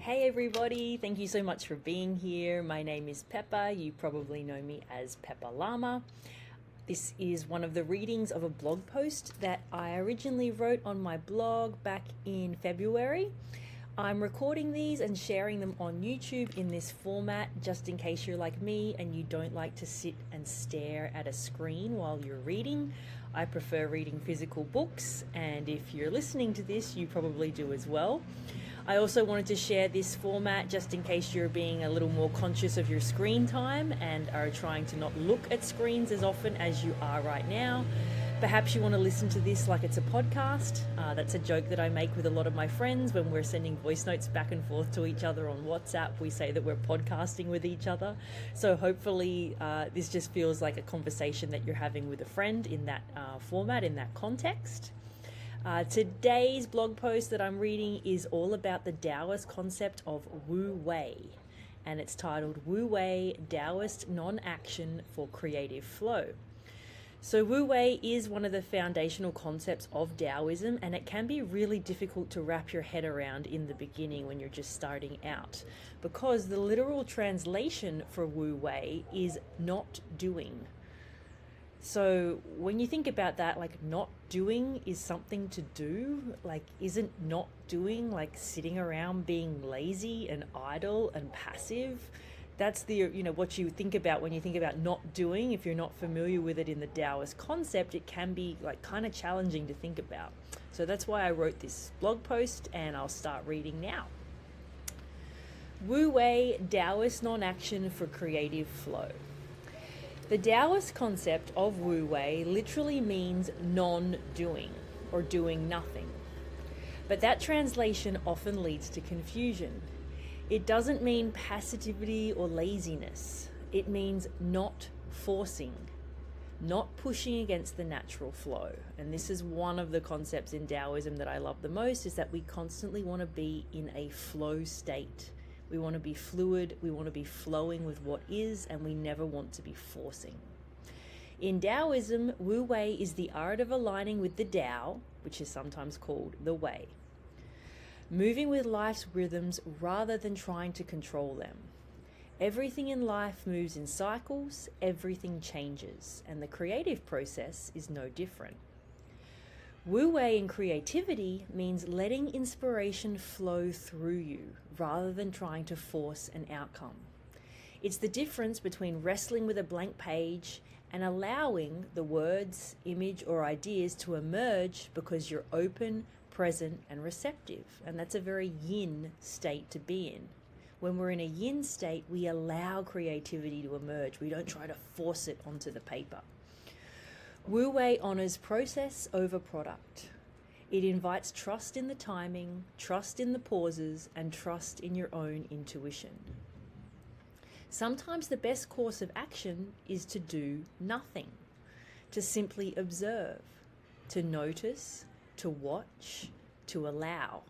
Hey everybody, thank you so much for being here. My name is Peppa. You probably know me as Peppa Llama. This is one of the readings of a blog post that I originally wrote on my blog back in February. I'm recording these and sharing them on YouTube in this format just in case you're like me and you don't like to sit and stare at a screen while you're reading. I prefer reading physical books, and if you're listening to this, you probably do as well. I also wanted to share this format just in case you're being a little more conscious of your screen time and are trying to not look at screens as often as you are right now. Perhaps you want to listen to this like it's a podcast. That's a joke that I make with a lot of my friends when we're sending voice notes back and forth to each other on WhatsApp. We say that we're podcasting with each other. So hopefully this just feels like a conversation that you're having with a friend in that format, in that context. Today's blog post that I'm reading is all about the Taoist concept of Wu Wei, and it's titled Wu Wei, Taoist Non-Action for Creative Flow. So Wu Wei is one of the foundational concepts of Taoism, and it can be really difficult to wrap your head around in the beginning when you're just starting out, because the literal translation for Wu Wei is not doing. So when you think about that, like not doing is something to do, like isn't not doing like sitting around being lazy and idle and passive? That's what you think about when you think about not doing. If you're not familiar with it in the Taoist concept, it can be like kind of challenging to think about. So that's why I wrote this blog post, and I'll start reading now. Wu Wei, Taoist non-action for creative flow. The Taoist concept of Wu Wei literally means non-doing or doing nothing. But that translation often leads to confusion. It doesn't mean passivity or laziness. It means not forcing, not pushing against the natural flow. And this is one of the concepts in Taoism that I love the most, is that we constantly want to be in a flow state. We want to be fluid, we want to be flowing with what is, and we never want to be forcing. In Taoism, Wu Wei is the art of aligning with the Tao, which is sometimes called the Wei. Moving with life's rhythms rather than trying to control them. Everything in life moves in cycles, everything changes, and the creative process is no different. Wu Wei in creativity means letting inspiration flow through you rather than trying to force an outcome. It's the difference between wrestling with a blank page and allowing the words, image, or ideas to emerge because you're open, present, and receptive. And that's a very yin state to be in. When we're in a yin state, we allow creativity to emerge. We don't try to force it onto the paper. Wu Wei honors process over product. It invites trust in the timing, trust in the pauses, and trust in your own intuition. Sometimes the best course of action is to do nothing, to simply observe, to notice, to watch, to allow,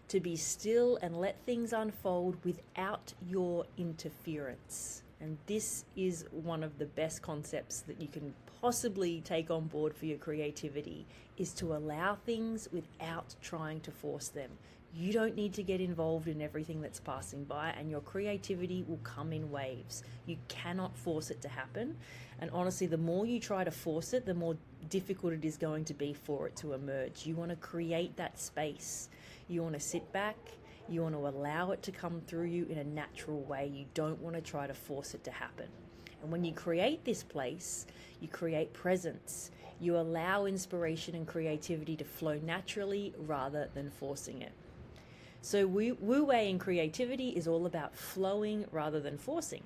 to be still and let things unfold without your interference. And this is one of the best concepts that you can possibly take on board for your creativity, is to allow things without trying to force them. You don't need to get involved in everything that's passing by, and your creativity will come in waves. You cannot force it to happen. And honestly, the more you try to force it, the more difficult it is going to be for it to emerge. You want to create that space. You want to sit back. You want to allow it to come through you in a natural way. You don't want to try to force it to happen. And when you create this place, you create presence. You allow inspiration and creativity to flow naturally rather than forcing it. So Wu Wei in creativity is all about flowing rather than forcing.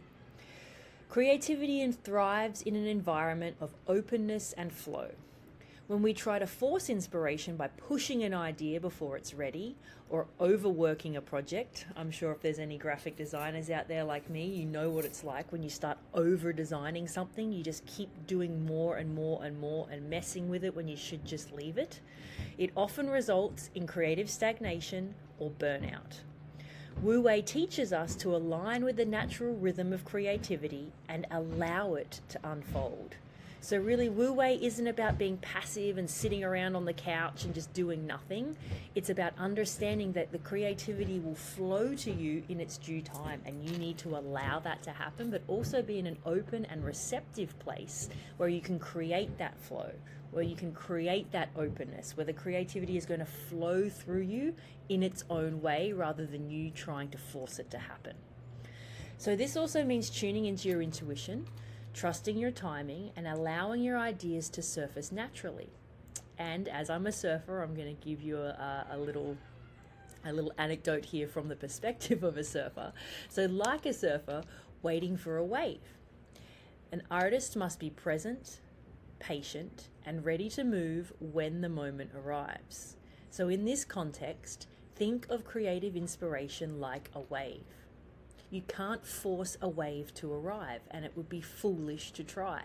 Creativity thrives in an environment of openness and flow. When we try to force inspiration by pushing an idea before it's ready or overworking a project, I'm sure if there's any graphic designers out there like me, you know what it's like when you start over-designing something. You just keep doing more and more and more and messing with it when you should just leave it. It often results in creative stagnation or burnout. Wu Wei teaches us to align with the natural rhythm of creativity and allow it to unfold. So really, Wu Wei isn't about being passive and sitting around on the couch and just doing nothing. It's about understanding that the creativity will flow to you in its due time, and you need to allow that to happen, but also be in an open and receptive place where you can create that flow, where you can create that openness, where the creativity is going to flow through you in its own way rather than you trying to force it to happen. So this also means tuning into your intuition, trusting your timing, and allowing your ideas to surface naturally. And as I'm a surfer, I'm going to give you a little anecdote here from the perspective of a surfer. So like a surfer, waiting for a wave. An artist must be present, patient, and ready to move when the moment arrives. So in this context, think of creative inspiration like a wave. You can't force a wave to arrive, and it would be foolish to try.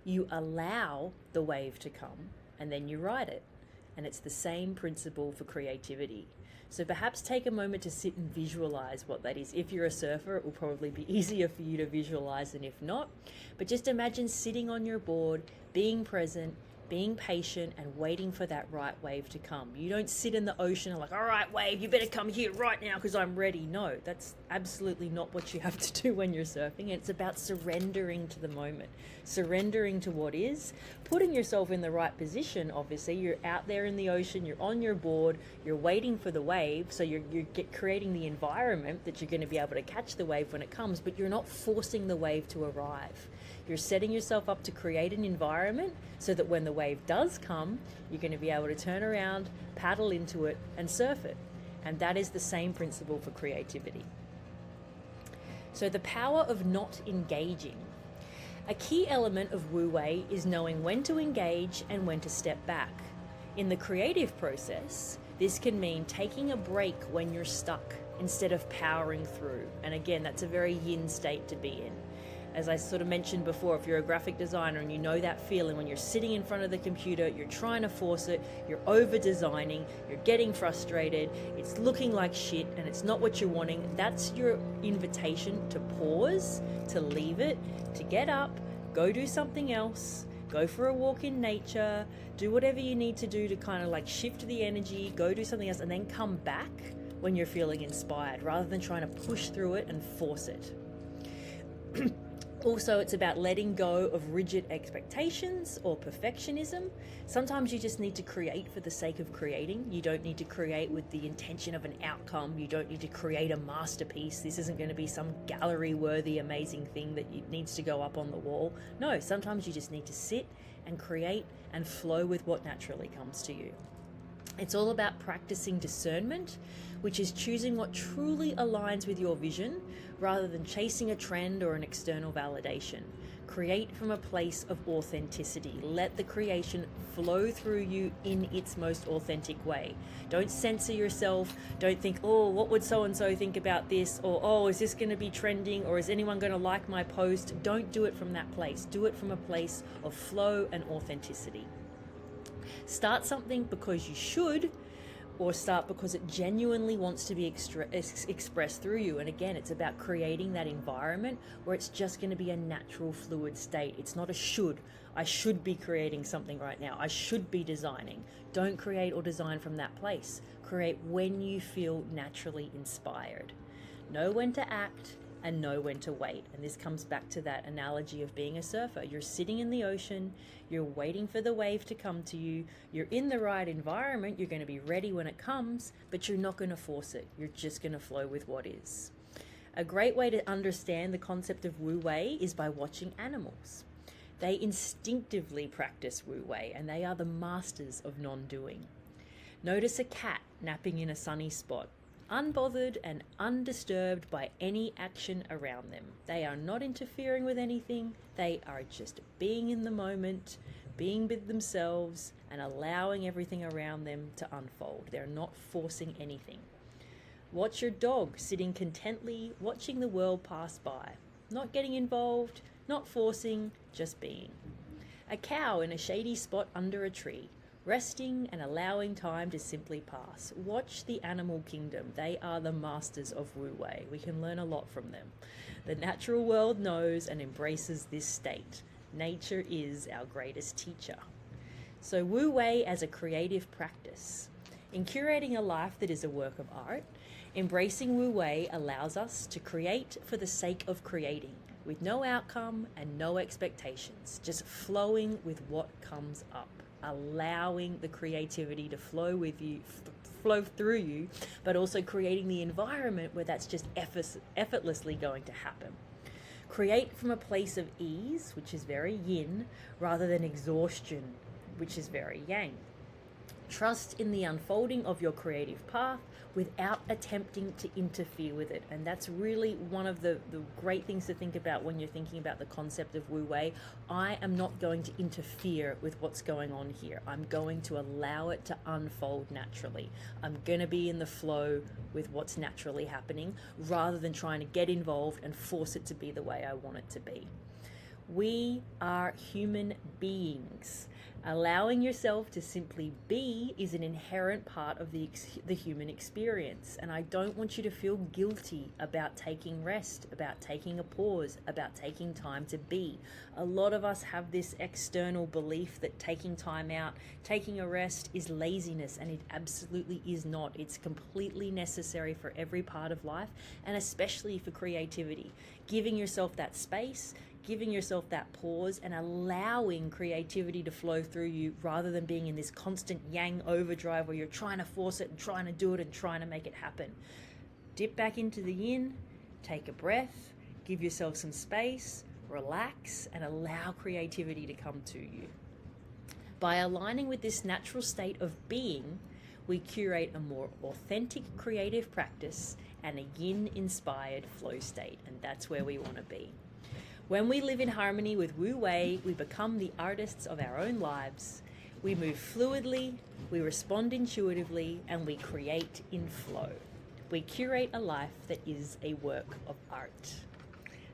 You allow the wave to come, and then you ride it. And it's the same principle for creativity. So perhaps take a moment to sit and visualize what that is. If you're a surfer, it will probably be easier for you to visualize than if not. But just imagine sitting on your board, being present, being patient, and waiting for that right wave to come. You don't sit in the ocean and like, all right, wave, you better come here right now because I'm ready. No, that's absolutely not what you have to do when you're surfing. It's about surrendering to the moment, surrendering to what is, putting yourself in the right position. Obviously, you're out there in the ocean, you're on your board, you're waiting for the wave, so you're creating the environment that you're going to be able to catch the wave when it comes, but you're not forcing the wave to arrive. You're setting yourself up to create an environment so that when the wave does come, you're going to be able to turn around, paddle into it, and surf it. And that is the same principle for creativity. So the power of not engaging. A key element of Wu Wei is knowing when to engage and when to step back. In the creative process, this can mean taking a break when you're stuck instead of powering through. And again, that's a very yin state to be in. As I sort of mentioned before, if you're a graphic designer and you know that feeling when you're sitting in front of the computer, you're trying to force it, you're over designing, you're getting frustrated, it's looking like shit and it's not what you're wanting, that's your invitation to pause, to leave it, to get up, go do something else, go for a walk in nature, do whatever you need to do to kind of like shift the energy, go do something else, and then come back when you're feeling inspired rather than trying to push through it and force it. Also, it's about letting go of rigid expectations or perfectionism. Sometimes you just need to create for the sake of creating. You don't need to create with the intention of an outcome. You don't need to create a masterpiece. This isn't going to be some gallery-worthy, amazing thing that needs to go up on the wall. No, sometimes you just need to sit and create and flow with what naturally comes to you. It's all about practicing discernment, which is choosing what truly aligns with your vision rather than chasing a trend or an external validation. Create from a place of authenticity. Let the creation flow through you in its most authentic way. Don't censor yourself. Don't think, oh, what would so-and-so think about this? Or, oh, is this going to be trending? Or is anyone going to like my post? Don't do it from that place. Do it from a place of flow and authenticity. Start something because you should, or start because it genuinely wants to be expressed through you. And again, it's about creating that environment where it's just going to be a natural, fluid state. It's not a should. I should be creating something right now. I should be designing. Don't create or design from that place. Create when you feel naturally inspired. Know when to act and know when to wait. And this comes back to that analogy of being a surfer. You're sitting in the ocean, you're waiting for the wave to come to you, you're in the right environment, you're going to be ready when it comes, but you're not going to force it. You're just going to flow with what is. A great way to understand the concept of Wu Wei is by watching animals. They instinctively practice Wu Wei, and they are the masters of non-doing. Notice a cat napping in a sunny spot, unbothered and undisturbed by any action around them. They are not interfering with anything. They are just being in the moment, being with themselves, and allowing everything around them to unfold. They're not forcing anything. Watch your dog sitting contently, watching the world pass by. Not getting involved, not forcing, just being. A cow in a shady spot under a tree, resting and allowing time to simply pass. Watch the animal kingdom. They are the masters of Wu Wei. We can learn a lot from them. The natural world knows and embraces this state. Nature is our greatest teacher. So Wu Wei as a creative practice. In curating a life that is a work of art, embracing Wu Wei allows us to create for the sake of creating, with no outcome and no expectations, just flowing with what comes up, allowing the creativity to flow with you, flow through you, but also creating the environment where that's just effortlessly going to happen. Create from a place of ease, which is very yin, rather than exhaustion, which is very yang. Trust in the unfolding of your creative path without attempting to interfere with it. And that's really one of the great things to think about when you're thinking about the concept of Wu Wei. I am not going to interfere with what's going on here. I'm going to allow it to unfold naturally. I'm going to be in the flow with what's naturally happening rather than trying to get involved and force it to be the way I want it to be. We are human beings. Allowing yourself to simply be is an inherent part of the human experience. And I don't want you to feel guilty about taking rest, about taking a pause, about taking time to be. A lot of us have this external belief that taking time out, taking a rest is laziness, and it absolutely is not. It's completely necessary for every part of life, and especially for creativity. Giving yourself that space, giving yourself that pause, and allowing creativity to flow through you rather than being in this constant yang overdrive where you're trying to force it and trying to do it and trying to make it happen. Dip back into the yin, take a breath, give yourself some space, relax, and allow creativity to come to you. By aligning with this natural state of being, we curate a more authentic creative practice and a yin-inspired flow state, and that's where we want to be. When we live in harmony with Wu Wei, we become the artists of our own lives. We move fluidly, we respond intuitively, and we create in flow. We curate a life that is a work of art.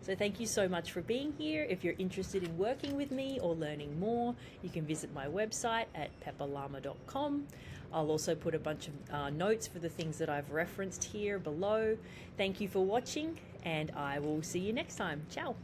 So thank you so much for being here. If you're interested in working with me or learning more, you can visit my website at pepperlama.com. I'll also put a bunch of notes for the things that I've referenced here below. Thank you for watching, and I will see you next time. Ciao.